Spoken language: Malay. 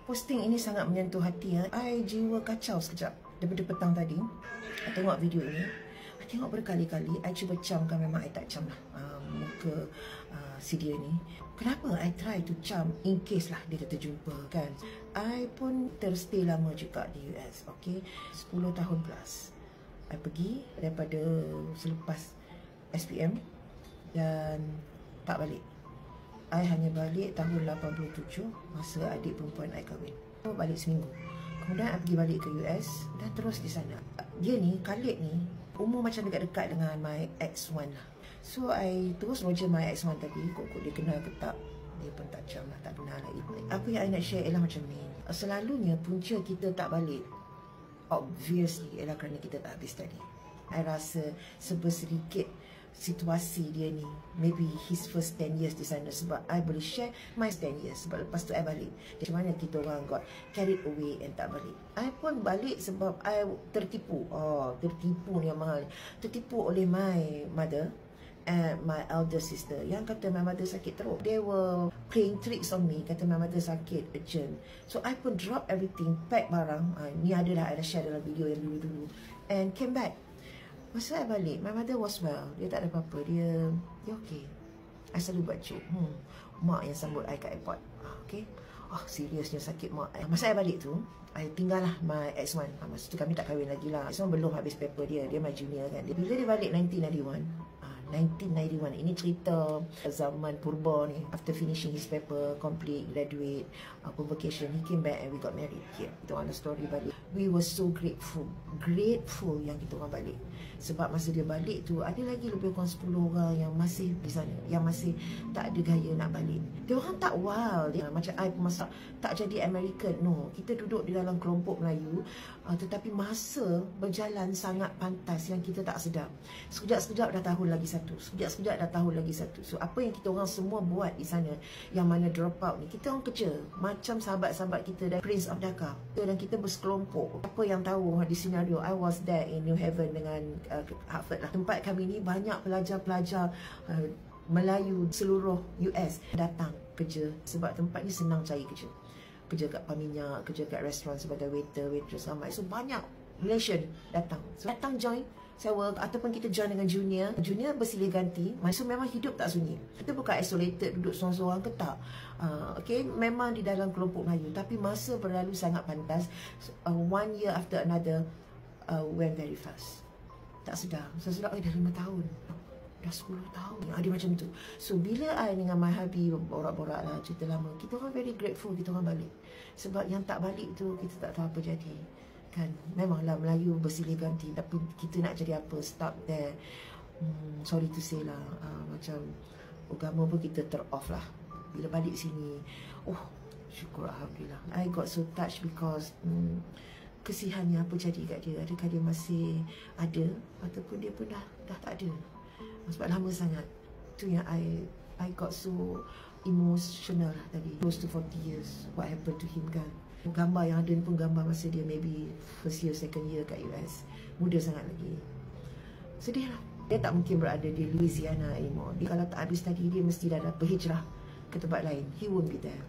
Posting ini sangat menyentuh hati. I jiwa kacau sekejap daripada petang tadi. I tengok video ini. I tengok berkali-kali. I cuba camkan, memang I tak cam lah muka si dia ni. Kenapa I try to cam in case lah dia terjumpa kan. I pun terstay lama juga di US. Okay, 10 tahun plus. I pergi daripada selepas SPM dan tak balik. I hanya balik tahun 87 masa adik perempuan I kahwin. So, balik seminggu. Kemudian I pergi balik ke US dan terus di sana. Dia ni, Khalid ni, umur macam dekat-dekat dengan my ex-1 lah. So, I terus roger my ex-1 tadi. Kok dia kenal ke tak? Dia pun tak jam lah, tak kenal lagi. Apa yang I nak share ialah macam ni. Selalunya punca kita tak balik, obviously ialah kerana kita tak habis study. I rasa sedikit situasi dia ni, maybe his first 10 years di sana, sebab I boleh share my 10 years. Sebab lepas tu I balik, macam mana kita orang got carried away and tak balik. I pun balik sebab I tertipu. Tertipu ni yang mahal. Tertipu oleh my mother and my elder sister yang kata my mother sakit teruk. They were playing tricks on me. Kata my mother sakit urgent. So I pun drop everything, pack barang. Ni ada dah, I dah share dalam video yang dulu-dulu, and came back. Masa I balik, my mother was well. Dia tak ada apa-apa. Dia okay. I selalu buat joke. Mak yang sambut I kat airport. Okay. Seriusnya sakit mak. Masa I balik tu, I tinggal lah my ex-1. Masa tu kami tak kahwin lagi lah. Ex-1 belum habis paper dia. Dia my junior kan. Bila dia balik 1991, ini cerita zaman purba ni. After finishing his paper, complete, graduate, vacation, he came back and we got married here. Itu ada story balik. We were so grateful yang kita orang balik. Sebab masa dia balik tu, ada lagi lebih kurang 10 orang yang masih di sana, yang masih tak ada gaya nak balik. Dia orang tak wild, macam I pun masa tak jadi American. No, kita duduk di dalam kelompok Melayu, tetapi masa berjalan sangat pantas yang kita tak sedar. Sekejap-sekejap dah tahun lagi satu, sekejap-sekejap dah tahun lagi satu. So apa yang kita orang semua buat di sana, yang mana drop out ni, kita orang kerja macam sahabat-sahabat kita dari Prince of Dakar, dan kita bersekelompok. Apa yang tahu di senario, I was there in New Haven dengan Hartford lah. Tempat kami ni banyak pelajar-pelajar Melayu seluruh US datang kerja, sebab tempat ni senang cari kerja. Kerja kat paminyak, kerja kat restoran sebagai waiter, waitress ramai. So banyak Malaysian datang. So datang join sewa, ataupun kita join dengan junior. Junior bersilih ganti. So memang hidup tak sunyi. Kita bukan isolated duduk seorang-seorang ke tak. Okay, memang di dalam kelompok Melayu. Tapi masa berlalu sangat pantas. 1 year after another went very fast. Tak sedar. Saya sedar, dah 5 tahun. Dah 10 tahun. Dia macam tu. So bila I dengan my hubby borak-borak lah cerita lama, kita orang very grateful kita orang balik. Sebab yang tak balik tu, kita tak tahu apa jadi. Kan, memanglah Melayu bersilih ganti, tapi kita nak jadi apa, stop there. Sorry to say lah, macam agama pun kita off lah. Bila balik sini, syukur Alhamdulillah. I got so touched because kesihannya apa jadi kat dia. Adakah dia masih ada, ataupun dia pun dah tak ada. Sebab lama sangat. Tu yang I got so emotional lah tadi. Close to 40 years, what happened to him kan. Gambar yang ada ni pun gambar masa dia maybe first year, second year kat US. Muda sangat lagi. Sedih lah. Dia tak mungkin berada di Louisiana anymore. Dia kalau tak habis tadi, dia mesti dah berhijrah ke tempat lain. He won't be there.